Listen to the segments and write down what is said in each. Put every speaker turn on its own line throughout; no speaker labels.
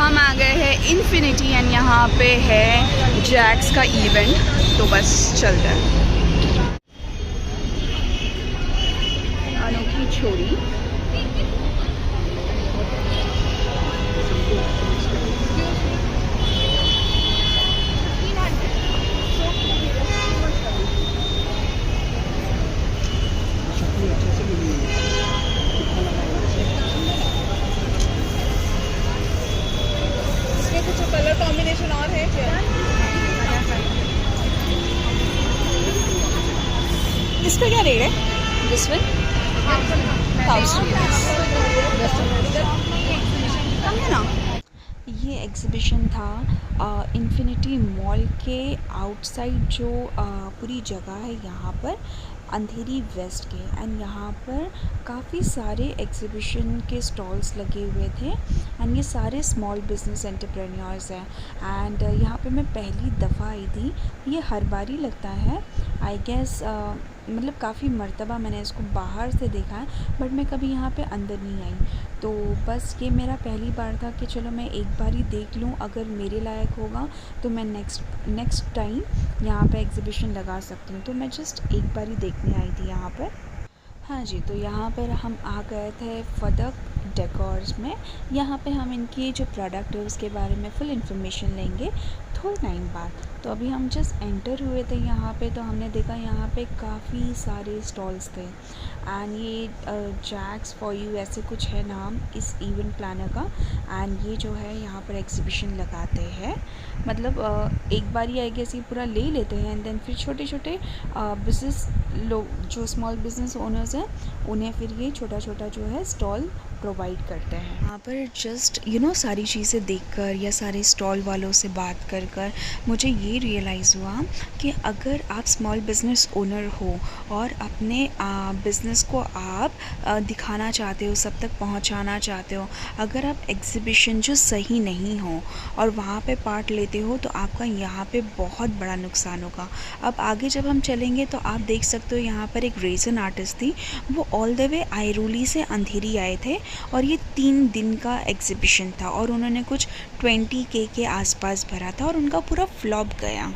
हम आ गए हैं इन्फिनिटी एंड यहाँ पे है जैक्स का इवेंट, तो बस चलते हैं। अनोखी छोरी
कलर कॉम्बिनेशन और है क्या?
इसका क्या रेट है? दिस वन 1000 कम है ना। ये एग्ज़िबिशन था इन्फिनिटी मॉल के आउटसाइड जो पूरी जगह है यहाँ पर अंधेरी वेस्ट के, एंड यहाँ पर काफ़ी सारे एग्ज़िबिशन के स्टॉल्स लगे हुए थे एंड ये सारे स्मॉल बिजनेस एंटरप्रेन्योर्स हैं। एंड यहाँ पे मैं पहली दफ़ा आई थी, ये हर बार ही लगता है आई गेस, मतलब काफ़ी मर्तबा मैंने इसको बाहर से देखा है बट मैं कभी यहाँ पे अंदर नहीं आई। तो बस ये मेरा पहली बार था कि चलो मैं एक बार ही देख लूँ, अगर मेरे लायक होगा तो मैं नेक्स्ट टाइम यहाँ पे एग्ज़िबिशन लगा सकती हूँ। तो मैं जस्ट एक बार ही देखने आई थी यहाँ पर। हाँ जी, तो यहाँ पर हम आ गए थे फदक डेकोर्स में। यहाँ पे हम इनकी जो प्रोडक्ट है उसके बारे में फुल इन्फॉर्मेशन लेंगे थोड़े टाइम बाद। तो अभी हम जस्ट एंटर हुए थे यहाँ पे, तो हमने देखा यहाँ पे काफ़ी सारे स्टॉल्स थे एंड ये जैक्स फॉर यू ऐसे कुछ है नाम इस इवेंट प्लानर का। एंड ये जो है यहाँ पर एग्ज़िबिशन लगाते हैं, मतलब एक बार ही आई गेस ये पूरा ले लेते हैं एंड देन फिर छोटे छोटे बिजनेस लोग जो स्मॉल बिजनेस ओनर्स हैं उन्हें फिर ये छोटा छोटा जो है स्टॉल प्रोवाइड करते हैं। यहाँ पर जस्ट सारी चीज़ें देखकर या सारे स्टॉल वालों से बात कर कर मुझे ये रियलाइज़ हुआ कि अगर आप स्मॉल बिज़नेस ओनर हो और अपने बिज़नेस को आप दिखाना चाहते हो, सब तक पहुँचाना चाहते हो, अगर आप एग्ज़िबिशन जो सही नहीं हो और वहाँ पे पार्ट लेते हो तो आपका यहाँ पे बहुत बड़ा नुकसान होगा। अब आगे जब हम चलेंगे तो आप देख सकते हो यहाँ पर एक रेज़न आर्टिस्ट थी, वो ऑल द वे आइरोली से अंधेरी आए थे और ये 3 दिन का एग्ज़िबिशन था और उन्होंने कुछ 20K के आसपास भरा था और उनका पूरा फ्लॉप गया।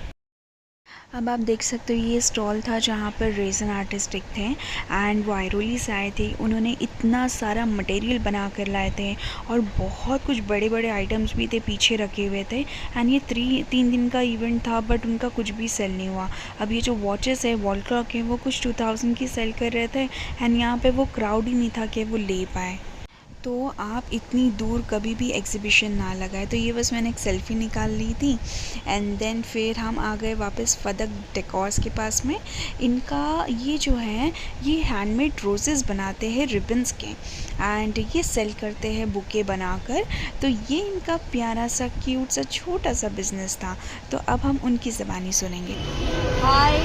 अब आप देख सकते हो ये स्टॉल था जहाँ पर रेज़न आर्टिस्टिक थे एंड वो आइरोली से आए थे। उन्होंने इतना सारा मटेरियल बना कर लाए थे और बहुत कुछ बड़े बड़े आइटम्स भी थे पीछे रखे हुए थे। एंड ये 3 दिन का इवेंट था बट उनका कुछ भी सेल नहीं हुआ। अब ये जो वॉचेस है, वॉल क्लॉक है, वो कुछ 2000 की सेल कर रहे थे एंड यहाँ पे वो क्राउड ही नहीं था कि वो ले पाए। तो आप इतनी दूर कभी भी एग्ज़िबिशन ना लगाए। तो ये बस मैंने एक सेल्फ़ी निकाल ली थी एंड देन फिर हम आ गए वापस फदक डेकोर्स के पास में। इनका ये जो है ये हैंडमेड रोज़ेस बनाते हैं रिबन्स के एंड ये सेल करते हैं बुके बनाकर। तो ये इनका प्यारा सा क्यूट सा छोटा सा बिज़नेस था। तो अब हम उनकी ज़बानी सुनेंगे।
हाय,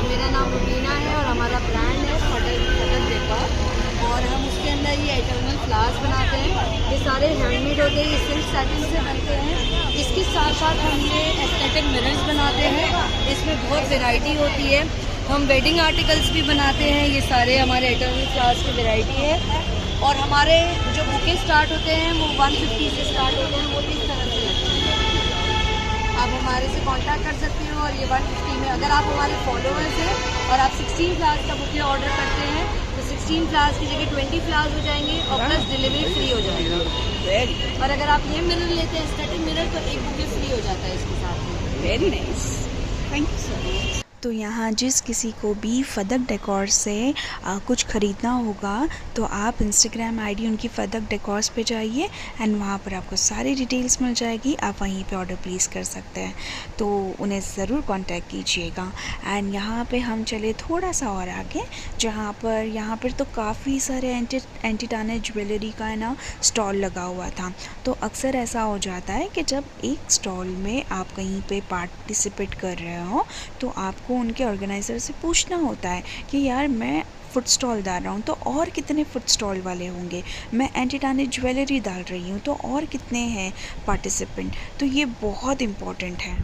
मेरा नाम रुबीना है और हमारा ब्रांड है फदक डेकोर और हम उसके अंदर ये एटर्नल फ्लावर्स बनाते हैं। ये सारे हैंडमेड होते हैं, ये सिल्क सैटिन से बनते हैं। इसके साथ साथ हम ये एस्थेटिक मिरर्स बनाते हैं, इसमें बहुत वैरायटी होती है। हम वेडिंग आर्टिकल्स भी बनाते हैं, ये सारे हमारे एटर्नल फ्लावर्स की वैरायटी है। और हमारे जो बुके स्टार्ट होते हैं वो 150 से स्टार्ट होते हैं, वो इस तरह से लगते हैं। आप हमारे से कांटेक्ट कर सकते हो और ये 150 में अगर आप हमारे फॉलोअर्स हैं और आप 16 फ्लावर्स का बुके ऑर्डर करते हैं तो 16 फ्लावर्स की जगह 20 फ्लावर्स हो जाएंगे और प्लस डिलीवरी फ्री हो जाएगा। और अगर आप ये मिरर लेते हैं एस्थेटिक मिरर तो एक बुके फ्री हो जाता है इसके साथ में।
Very nice, thank you so much. तो यहाँ जिस किसी को भी फदक डेकोर से कुछ ख़रीदना होगा तो आप इंस्टाग्राम आईडी उनकी फदक डेकोर्स पे जाइए एंड वहाँ पर आपको सारी डिटेल्स मिल जाएगी। आप वहीं पे ऑर्डर प्लेस कर सकते हैं, तो उन्हें ज़रूर कांटेक्ट कीजिएगा। एंड यहाँ पे हम चले थोड़ा सा और आगे, जहाँ पर तो काफ़ी सारे एंटीटाना ज्वेलरी का है ना स्टॉल लगा हुआ था। तो अक्सर ऐसा हो जाता है कि जब एक स्टॉल में आप कहीं पे पार्टिसिपेट कर रहे हो तो आपको उनके ऑर्गेनाइज़र से पूछना होता है कि यार मैं फुट स्टॉल डाल रहा हूँ तो और कितने फुट स्टॉल वाले होंगे, मैं एंटीटाना ज्वेलरी डाल रही हूँ तो और कितने हैं पार्टिसिपेंट। तो ये बहुत इम्पॉर्टेंट है।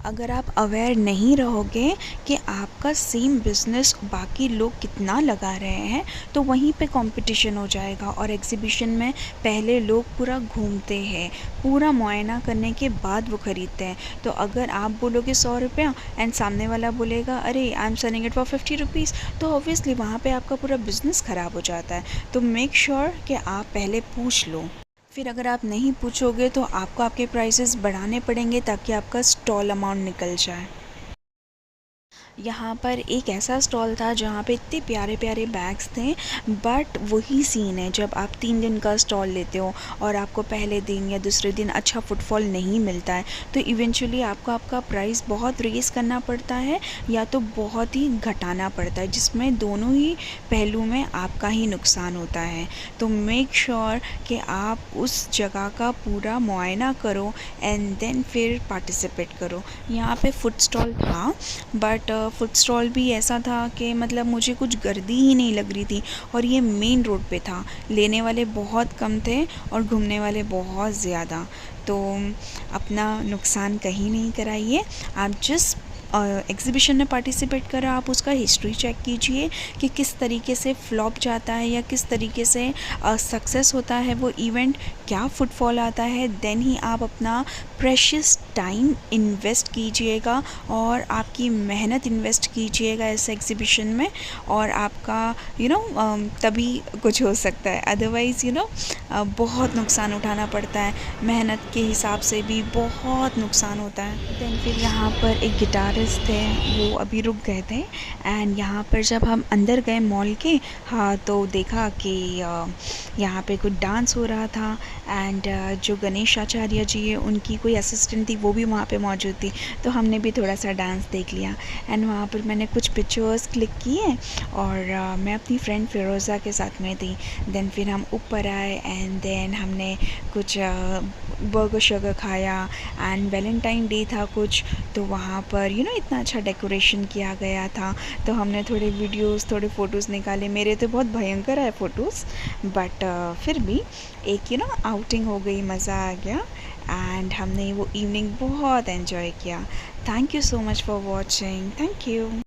अगर आप अवेयर नहीं रहोगे कि आपका सेम बिज़नेस बाकी लोग कितना लगा रहे हैं, तो वहीं पे कंपटीशन हो जाएगा। और एग्ज़िबिशन में पहले लोग पूरा घूमते हैं, पूरा मुआयना करने के बाद वो ख़रीदते हैं। तो अगर आप बोलोगे 100 रुपया एंड सामने वाला बोलेगा अरे I am selling it for 50 rupees, तो ऑब्वियसली वहाँ पे आपका पूरा बिज़नेस ख़राब हो जाता है। तो मेक श्योर कि आप पहले पूछ लो। फिर अगर आप नहीं पूछोगे तो आपको आपके प्राइसेस बढ़ाने पड़ेंगे ताकि आपका स्टॉल अमाउंट निकल जाए। यहाँ पर एक ऐसा स्टॉल था जहाँ पे इतने प्यारे प्यारे बैग्स थे, बट वही सीन है जब आप 3 दिन का स्टॉल लेते हो और आपको पहले दिन या दूसरे दिन अच्छा फुटफॉल नहीं मिलता है, तो इवेंचुअली आपको आपका प्राइस बहुत रेज़ करना पड़ता है या तो बहुत ही घटाना पड़ता है, जिसमें दोनों ही पहलू में आपका ही नुकसान होता है। तो मेक श्योर कि आप उस जगह का पूरा मुआयना करो एंड देन फिर पार्टिसिपेट करो। यहाँ पे फूड स्टॉल था, बट फूड स्टॉल भी ऐसा था कि मतलब मुझे कुछ गर्दी ही नहीं लग रही थी, और ये मेन रोड पे था। लेने वाले बहुत कम थे और घूमने वाले बहुत ज़्यादा। तो अपना नुकसान कहीं नहीं कराइए। आप जिस एग्ज़िबिशन में पार्टिसिपेट करा, आप उसका हिस्ट्री चेक कीजिए कि किस तरीके से फ्लॉप जाता है या किस तरीके से सक्सेस होता है वो इवेंट, क्या फुटफॉल आता है। देन ही आप अपना प्रेशियस टाइम इन्वेस्ट कीजिएगा और आपकी मेहनत इन्वेस्ट कीजिएगा इस एग्ज़िबिशन में, और आपका तभी कुछ हो सकता है। अदरवाइज़ बहुत नुकसान उठाना पड़ता है, मेहनत के हिसाब से भी बहुत नुकसान होता है। देन फिर यहाँ पर एक गिटारिस्ट थे, वो अभी रुक गए थे, एंड यहाँ पर जब हम अंदर गए मॉल के, हाँ, तो देखा कि यहाँ पे कुछ डांस हो रहा था, एंड जो गणेश आचार्य जी है उनकी कोई असिस्टेंट थी, वो भी वहाँ पे मौजूद थी। तो हमने भी थोड़ा सा डांस देख लिया, एंड वहाँ पर मैंने कुछ पिक्चर्स क्लिक किए, और मैं अपनी फ्रेंड फ़िरोज़ा के साथ में थी। देन फिर हम ऊपर आए एंड देन हमने कुछ बर्गर शर्गर खाया, एंड वैलेंटाइन डे था कुछ, तो वहाँ पर इतना अच्छा डेकोरेशन किया गया था। तो हमने थोड़े वीडियोस, थोड़े फ़ोटोज़ निकाले। मेरे तो बहुत भयंकर है फ़ोटोज़, बट फिर भी एक आउटिंग हो गई, मज़ा आ गया, एंड हमने वो इवनिंग बहुत एंजॉय किया। Thank you so much for watching. Thank you.